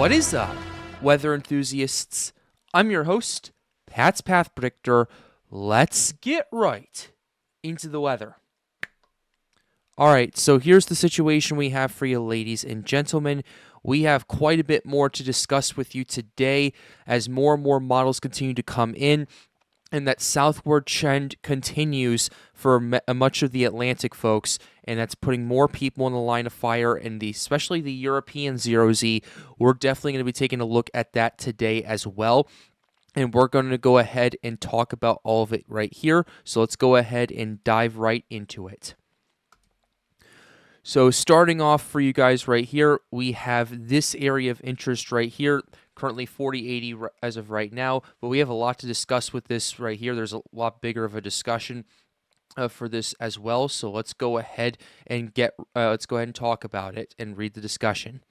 What is up, weather enthusiasts? I'm your host, Pat's Path Predictor. Let's get right into the weather. Alright, so here's the situation we have for you, ladies and gentlemen. We have quite a bit more to discuss with you today as more and more models continue to come in, and that southward trend continues for much of the Atlantic, folks, and that's putting more people in the line of fire, and especially the European 0Z. We're definitely going to be taking a look at that today as well, and we're going to go ahead and talk about all of it right here. So let's go ahead and dive right into it. So starting off for you guys right here, we have this area of interest right here, currently 4080 as of right now, but we have a lot to discuss with this right here. There's a lot bigger of a discussion for this as well. So let's go ahead and talk about it and read the discussion.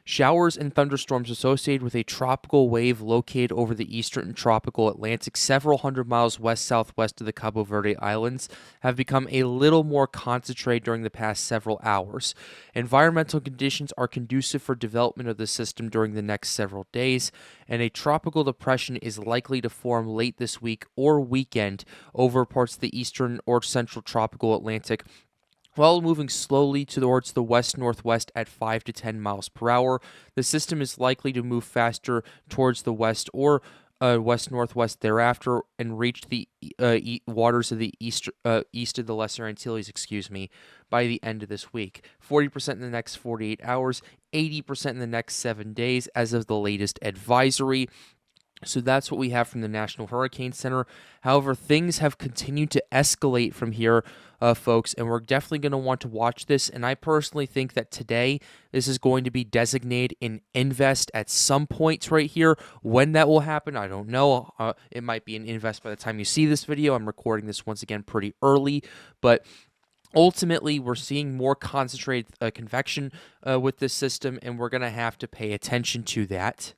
Showers and thunderstorms associated with a tropical wave located over the eastern tropical Atlantic several hundred miles west-southwest of the Cabo Verde Islands have become a little more concentrated during the past several hours. Environmental conditions are conducive for development of the system during the next several days, and a tropical depression is likely to form late this week or weekend over parts of the eastern or central tropical Atlantic, while moving slowly towards the west-northwest at 5 to 10 miles per hour. The system is likely to move faster towards the west or west-northwest thereafter and reach the waters of the east of the Lesser Antilles, by the end of this week. 40% in the next 48 hours, 80% in the next 7 days as of the latest advisory. So that's what we have from the National Hurricane Center. However, things have continued to escalate from here, folks, and we're definitely going to want to watch this. And I personally think that today this is going to be designated in invest at some point right here. When that will happen, I don't know. It might be an invest by the time you see this video. I'm recording this once again pretty early, but ultimately, we're seeing more concentrated convection with this system, and we're going to have to pay attention to that.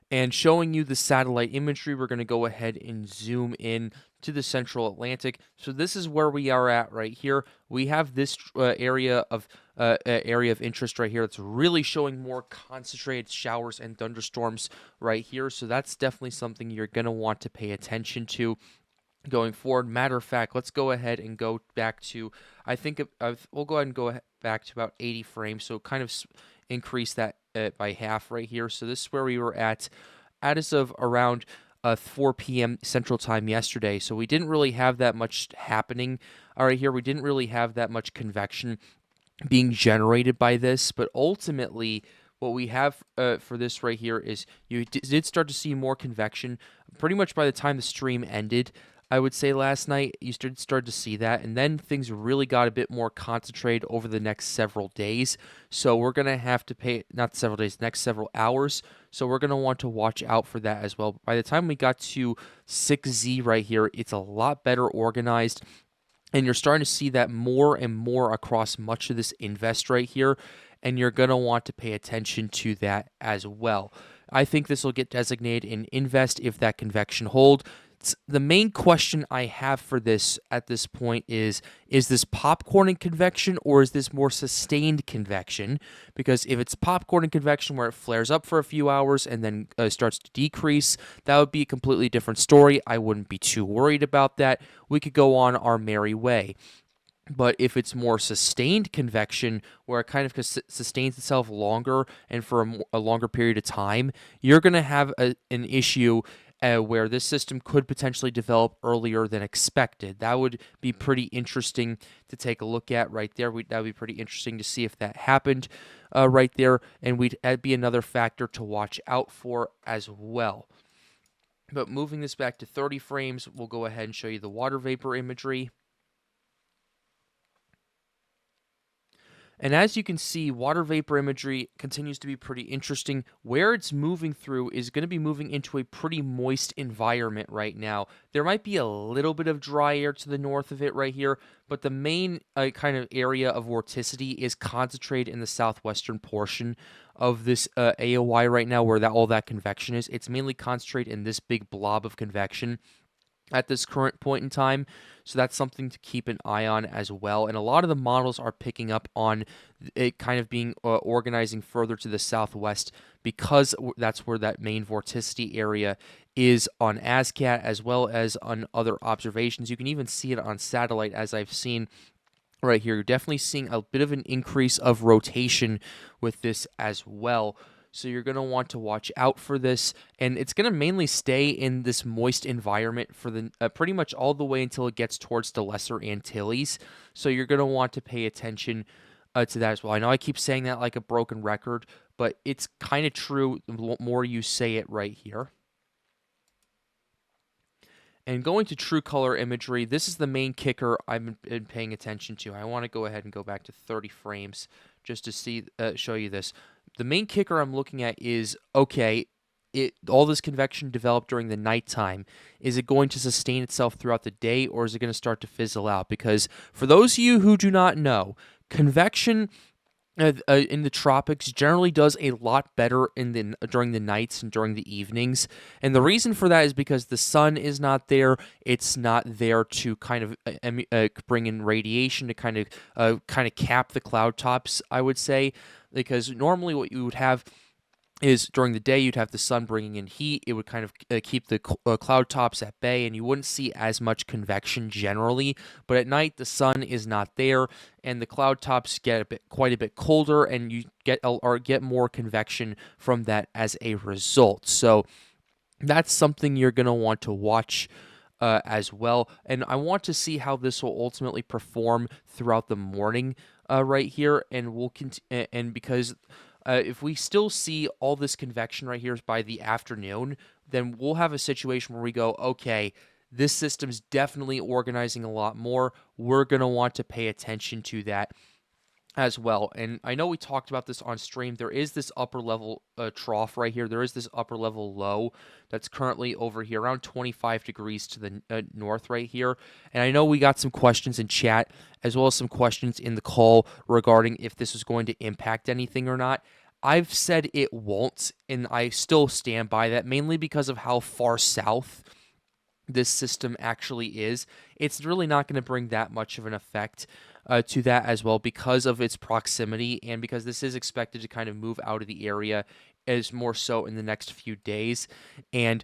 And showing you the satellite imagery, we're going to go ahead and zoom in to the central Atlantic. So this is where we are at right here. We have this area of interest right here that's really showing more concentrated showers and thunderstorms right here. So that's definitely something you're going to want to pay attention to going forward. Matter of fact, let's go ahead and go back to, we'll go ahead and go back to about 80 frames. So kind of increase that by half right here. So this is where we were at as of around 4 p.m. Central Time yesterday. So we didn't really have that much happening right here. We didn't really have that much convection being generated by this, but ultimately what we have for this right here is you did start to see more convection pretty much by the time the stream ended. I would say last night you started to see that, and then things really got a bit more concentrated over the next several days. So we're going to have to pay, not several days, next several hours. So we're going to want to watch out for that as well. By the time we got to 6Z right here, it's a lot better organized. And you're starting to see that more and more across much of this invest right here. And you're going to want to pay attention to that as well. I think this will get designated in invest if that convection hold. The main question I have for this at this point is this popcorning convection or is this more sustained convection? Because if it's popcorning convection where it flares up for a few hours and then starts to decrease, that would be a completely different story. I wouldn't be too worried about that. We could go on our merry way. But if it's more sustained convection, where it kind of sustains itself longer and for a longer period of time, you're going to have an issue where this system could potentially develop earlier than expected. That would be pretty interesting to take a look at right there. That would be pretty interesting to see if that happened right there, and that'd be another factor to watch out for as well. But moving this back to 30 frames, we'll go ahead and show you the water vapor imagery. And as you can see, water vapor imagery continues to be pretty interesting. Where it's moving through is going to be moving into a pretty moist environment right now. There might be a little bit of dry air to the north of it right here, but the main kind of area of vorticity is concentrated in the southwestern portion of this AOI right now, where all that convection is. It's mainly concentrated in this big blob of convection. at this current point in time. So that's something to keep an eye on as well. And a lot of the models are picking up on it kind of being organizing further to the southwest because that's where that main vorticity area is on ASCAT as well as on other observations. You can even see it on satellite, as I've seen right here. You're definitely seeing a bit of an increase of rotation with this as well. So you're going to want to watch out for this, and it's going to mainly stay in this moist environment for the pretty much all the way until it gets towards the Lesser Antilles. So you're going to want to pay attention to that as well. I know I keep saying that like a broken record, but it's kind of true the more you say it right here. And going to true color imagery, this is the main kicker I've been paying attention to. I want to go ahead and go back to 30 frames just to see show you this. The main kicker I'm looking at is, okay, all this convection developed during the nighttime, is it going to sustain itself throughout the day, or is it going to start to fizzle out? Because for those of you who do not know, convection in the tropics generally does a lot better during the nights and during the evenings, and the reason for that is because the sun is not there. It's not there to kind of bring in radiation to kind of cap the cloud tops, I would say, because normally what you would have is during the day you'd have the sun bringing in heat. It would kind of keep the cloud tops at bay, and you wouldn't see as much convection generally. But at night the sun is not there, and the cloud tops get quite a bit colder, and you get more convection from that as a result. So that's something you're going to want to watch as well. And I want to see how this will ultimately perform throughout the morning right here, and we'll and because if we still see all this convection right here by the afternoon, then we'll have a situation where we go, okay, this system's definitely organizing a lot more. We're going to want to pay attention to that as well. And I know we talked about this on stream. There is this upper level trough right here. There is this upper level low that's currently over here around 25 degrees to the north right here. And I know we got some questions in chat as well as some questions in the call regarding if this is going to impact anything or not. I've said it won't, and I still stand by that, mainly because of how far south this system actually is. It's really not going to bring that much of an effect to that as well because of its proximity, and because this is expected to kind of move out of the area as more so in the next few days. And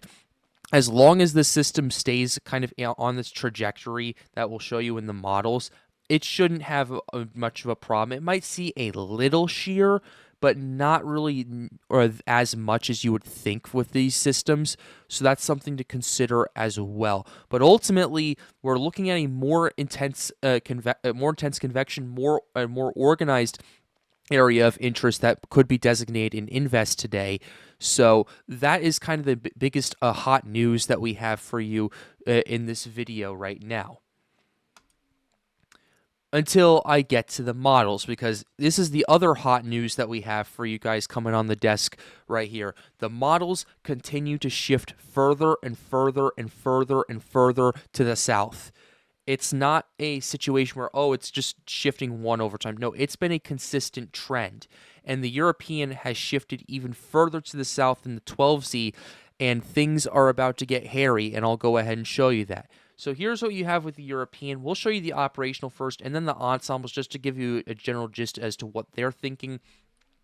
as long as the system stays kind of on this trajectory that we'll show you in the models, it shouldn't have much of a problem. It might see a little shear, but not really or as much as you would think with these systems. So that's something to consider as well. But ultimately, we're looking at a more intense convection, more organized area of interest that could be designated in Invest today. So that is kind of the biggest hot news that we have for you in this video right now, until I get to the models, because this is the other hot news that we have for you guys coming on the desk right here. The models continue to shift further and further and further and further to the south. It's not a situation where, oh, it's just shifting one over time. No, it's been a consistent trend. And the European has shifted even further to the south in the 12Z, and things are about to get hairy, and I'll go ahead and show you that. So here's what you have with the European. We'll show you the operational first, and then the ensembles, just to give you a general gist as to what they're thinking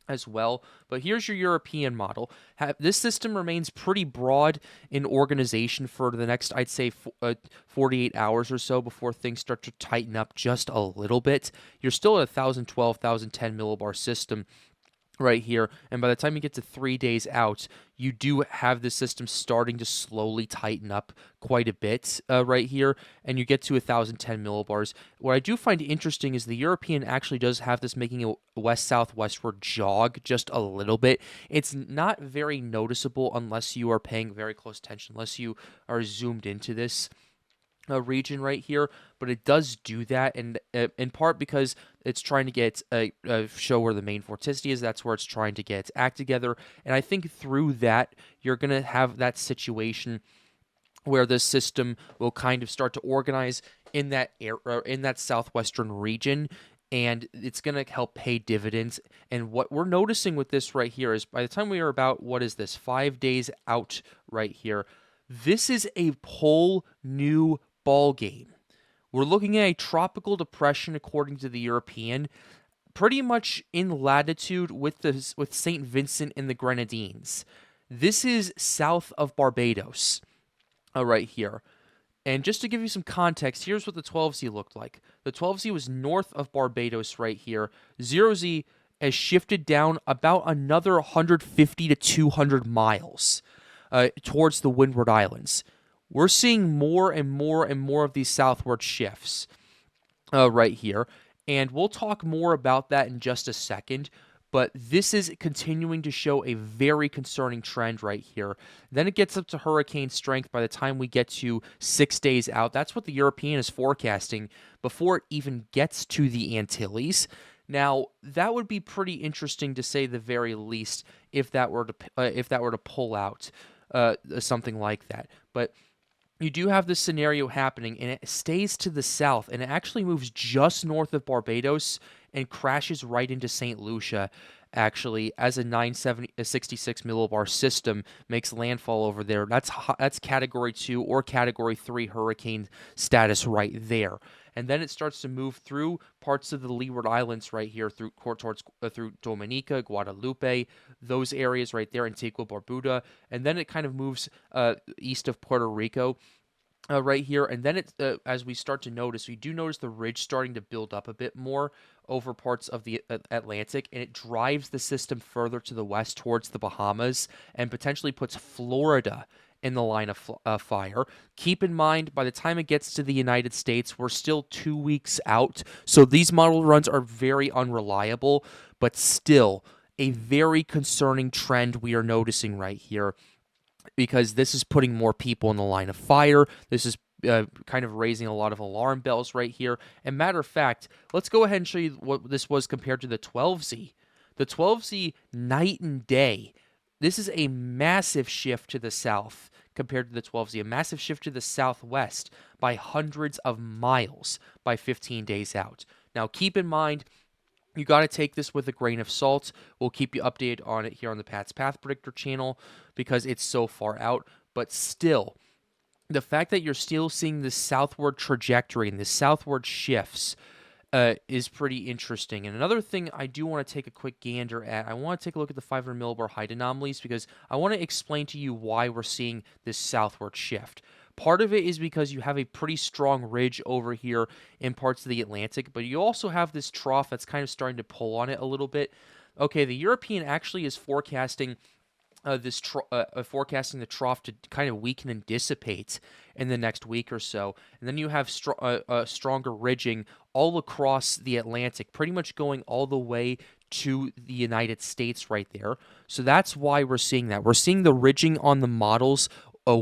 as well. But here's your European model. This system remains pretty broad in organization for the next, I'd say, 48 hours or so before things start to tighten up just a little bit. You're still at 1,012, 1,010 millibar system right here, and by the time you get to 3 days out, you do have the system starting to slowly tighten up quite a bit right here, and you get to 1,010 millibars. What I do find interesting is the European actually does have this making a west-southwestward jog just a little bit. It's not very noticeable unless you are paying very close attention, unless you are zoomed into this region right here, but it does do that, and in part because it's trying to get show where the main vorticity is. That's where it's trying to get its act together, and I think through that you're gonna have that situation where the system will kind of start to organize in that in that southwestern region, and it's going to help pay dividends. And what we're noticing with this right here is by the time we are about, what is this, 5 days out right here, This is a whole new ball game. We're looking at a tropical depression, according to the European, pretty much in latitude with St. Vincent and the Grenadines. This is south of Barbados, right here. And just to give you some context, here's what the 12Z looked like. The 12Z was north of Barbados right here. 0Z has shifted down about another 150 to 200 miles towards the Windward Islands. We're seeing more and more and more of these southward shifts right here. And we'll talk more about that in just a second. But this is continuing to show a very concerning trend right here. Then it gets up to hurricane strength by the time we get to 6 days out. That's what the European is forecasting before it even gets to the Antilles. Now, that would be pretty interesting to say the very least if that were to pull out something like that. But you do have this scenario happening, and it stays to the south, and it actually moves just north of Barbados and crashes right into St. Lucia, actually, as a 966 millibar system makes landfall over there. That's Category 2 or Category 3 hurricane status right there. And then it starts to move through parts of the Leeward Islands right here through Dominica, Guadalupe, those areas right there, Antigua, Barbuda, and then it kind of moves east of Puerto Rico. Right here, and then as we start to notice, we do notice the ridge starting to build up a bit more over parts of the Atlantic, and it drives the system further to the west towards the Bahamas and potentially puts Florida in the line of fire. Keep in mind, by the time it gets to the United States, we're still 2 weeks out, so these model runs are very unreliable, but still a very concerning trend we are noticing right here, because this is putting more people in the line of fire. This is kind of raising a lot of alarm bells right here. And matter of fact, let's go ahead and show you what this was compared to the 12Z. The 12Z, night and day. This is a massive shift to the south compared to the 12Z, a massive shift to the southwest by hundreds of miles by 15 days out. Now, keep in mind, you got to take this with a grain of salt. We'll keep you updated on it here on the Pat's Path Predictor channel because it's so far out. But still, the fact that you're still seeing this southward trajectory and this southward shifts is pretty interesting. And another thing I do want to take a quick gander at, I want to take a look at the 500 millibar height anomalies because I want to explain to you why we're seeing this southward shift. Part of it is because you have a pretty strong ridge over here in parts of the Atlantic, but you also have this trough that's kind of starting to pull on it a little bit. Okay, the European actually is forecasting forecasting the trough to kind of weaken and dissipate in the next week or so. And then you have stronger ridging all across the Atlantic, pretty much going all the way to the United States right there. So that's why we're seeing that. We're seeing the ridging on the models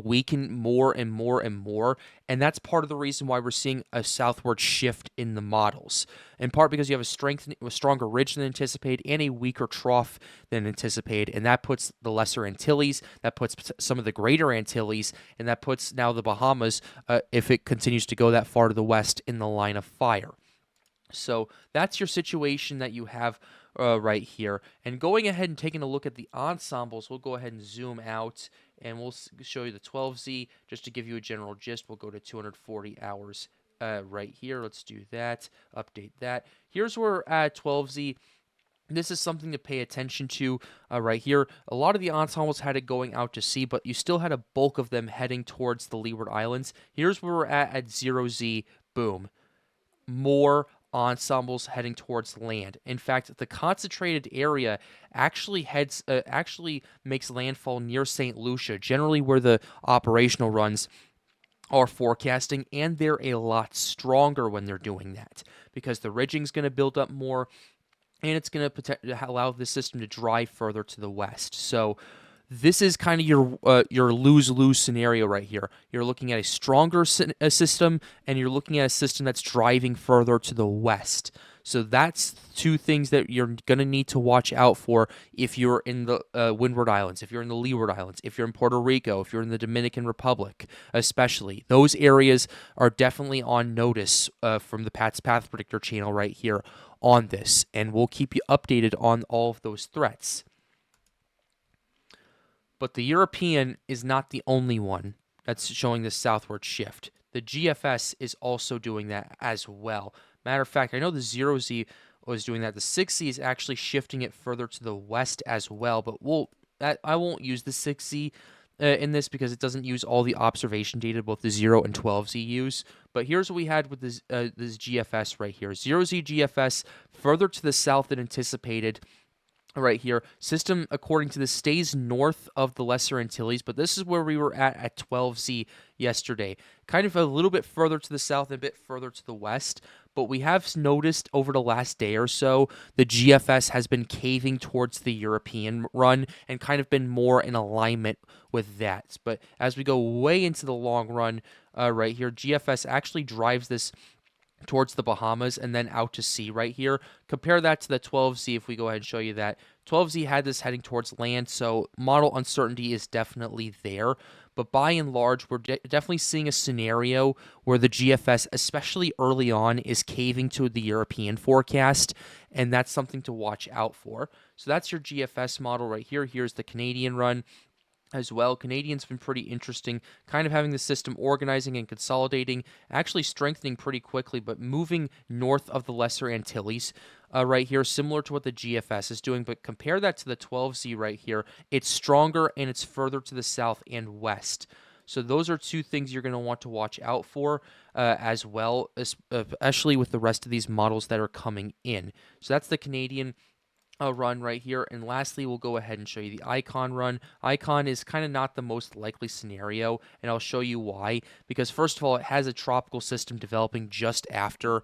weaken more and more and more, and that's part of the reason why we're seeing a southward shift in the models, in part because you have a stronger ridge than anticipated and a weaker trough than anticipated, and that puts the Lesser Antilles, that puts some of the Greater Antilles, and that puts now the Bahamas, if it continues to go that far to the west, in the line of fire. So that's your situation that you have right here. And going ahead and taking a look at the ensembles, we'll go ahead and zoom out and we'll show you the 12Z just to give you a general gist. We'll go to 240 hours right here. Let's do that, update that. Here's where we're at 12Z. This is something to pay attention to right here. A lot of the ensembles had it going out to sea, but you still had a bulk of them heading towards the Leeward Islands. Here's where we're at 0Z. Boom. More ensembles heading towards land. In fact, the concentrated area actually makes landfall near St. Lucia, generally where the operational runs are forecasting, and they're a lot stronger when they're doing that because the ridging's going to build up more, and it's going to allow the system to drive further to the west. So this is kind of your lose-lose scenario right here. You're looking at a stronger system, and you're looking at a system that's driving further to the west. So that's two things that you're going to need to watch out for if you're in the Windward Islands, if you're in the Leeward Islands, if you're in Puerto Rico, if you're in the Dominican Republic, especially. Those areas are definitely on notice from the Pat's Path Predictor channel right here on this, and we'll keep you updated on all of those threats. But the European is not the only one that's showing this southward shift. The GFS is also doing that as well. Matter of fact, I know the 0Z was doing that. The 6Z is actually shifting it further to the west as well, but I won't use the 6Z in this because it doesn't use all the observation data both the 0 and 12Z use. But here's what we had with this GFS right here. 0Z GFS further to the south than anticipated. Right here, system according to this stays north of the Lesser Antilles, but this is where we were at 12Z yesterday, kind of a little bit further to the south and a bit further to the west. But we have noticed over the last day or so, the GFS has been caving towards the European run and kind of been more in alignment with that. But as we go way into the long run right here, GFS actually drives this towards the Bahamas and then out to sea right here. Compare that to the 12Z if we go ahead and show you that. 12Z had this heading towards land, so model uncertainty is definitely there. But by and large, we're definitely seeing a scenario where the GFS, especially early on, is caving to the European forecast, and that's something to watch out for. So that's your GFS model right here. Here's the Canadian run as well. Canadian's been pretty interesting, kind of having the system organizing and consolidating, actually strengthening pretty quickly, but moving north of the Lesser Antilles right here, similar to what the GFS is doing. But compare that to the 12Z right here. It's stronger and it's further to the south and west. So those are two things you're going to want to watch out for as well, especially with the rest of these models that are coming in. So that's the Canadian run right here. And lastly, we'll go ahead and show you the Icon run. Icon is kind of not the most likely scenario, and I'll show you why. Because first of all, it has a tropical system developing just after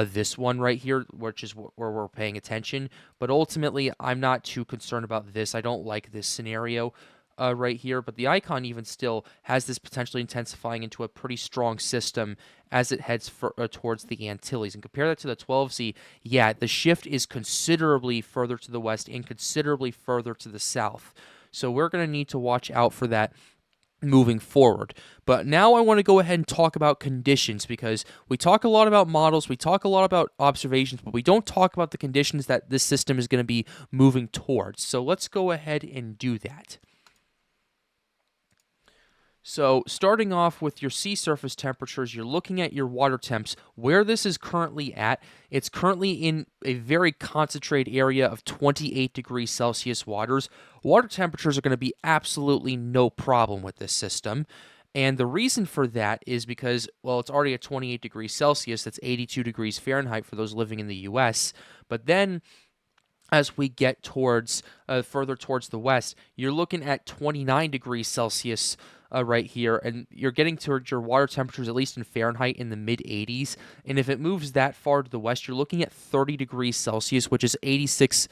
this one right here, which is where we're paying attention. But ultimately, I'm not too concerned about this. I don't like this scenario right here, but the Icon even still has this potentially intensifying into a pretty strong system as it heads towards the Antilles. And compare that to the 12Z, yeah, the shift is considerably further to the west and considerably further to the south. So we're going to need to watch out for that moving forward. But now I want to go ahead and talk about conditions, because we talk a lot about models, we talk a lot about observations, but we don't talk about the conditions that this system is going to be moving towards. So let's go ahead and do that. So starting off with your sea surface temperatures, you're looking at your water temps. Where this is currently at, it's currently in a very concentrated area of 28 degrees Celsius waters. Water temperatures are going to be absolutely no problem with this system. And the reason for that is because, well, it's already at 28 degrees Celsius. That's 82 degrees Fahrenheit for those living in the U.S. But then as we get towards further towards the west, you're looking at 29 degrees Celsius right here, and you're getting towards your water temperatures, at least in Fahrenheit, in the mid-80s. And if it moves that far to the west, you're looking at 30 degrees Celsius, which is 86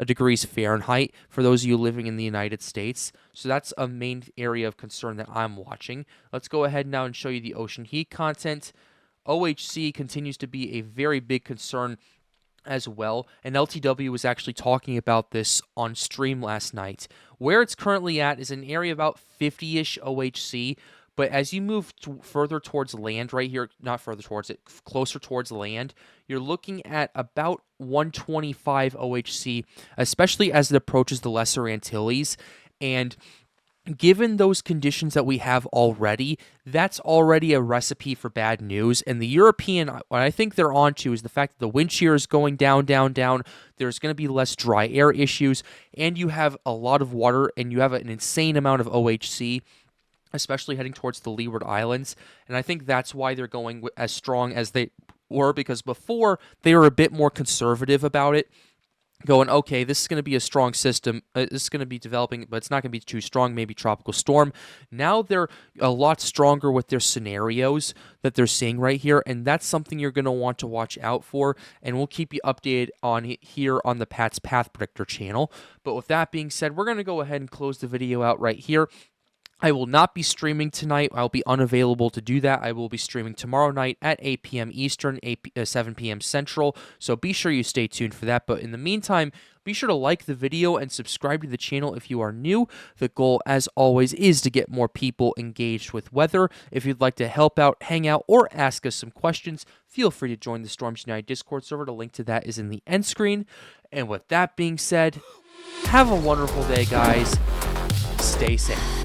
degrees Fahrenheit for those of you living in the United States. So that's a main area of concern that I'm watching. Let's go ahead now and show you the ocean heat content. OHC continues to be a very big concern as well, and LTW was actually talking about this on stream last night. Where it's currently at is an area about 50-ish OHC, but as you move further towards land right here, not further towards it, closer towards land, you're looking at about 125 OHC, especially as it approaches the Lesser Antilles. And given those conditions that we have already, that's already a recipe for bad news. And the European, what I think they're onto is the fact that the wind shear is going down, down, down. There's going to be less dry air issues, and you have a lot of water, and you have an insane amount of OHC, especially heading towards the Leeward Islands. And I think that's why they're going as strong as they were, because before they were a bit more conservative about it, going, okay, this is going to be a strong system. This is going to be developing, but it's not going to be too strong, maybe tropical storm. Now they're a lot stronger with their scenarios that they're seeing right here, and that's something you're going to want to watch out for, and we'll keep you updated on it here on the Pat's Path Predictor channel. But with that being said, we're going to go ahead and close the video out right here. I will not be streaming tonight. I'll be unavailable to do that. I will be streaming tomorrow night at 8 p.m. Eastern, 7 p.m. Central, so be sure you stay tuned for that. But in the meantime, be sure to like the video and subscribe to the channel if you are new. The goal, as always, is to get more people engaged with weather. If you'd like to help out, hang out, or ask us some questions, feel free to join the Storms United Discord server. The link to that is in the end screen. And with that being said, have a wonderful day, guys. Stay safe.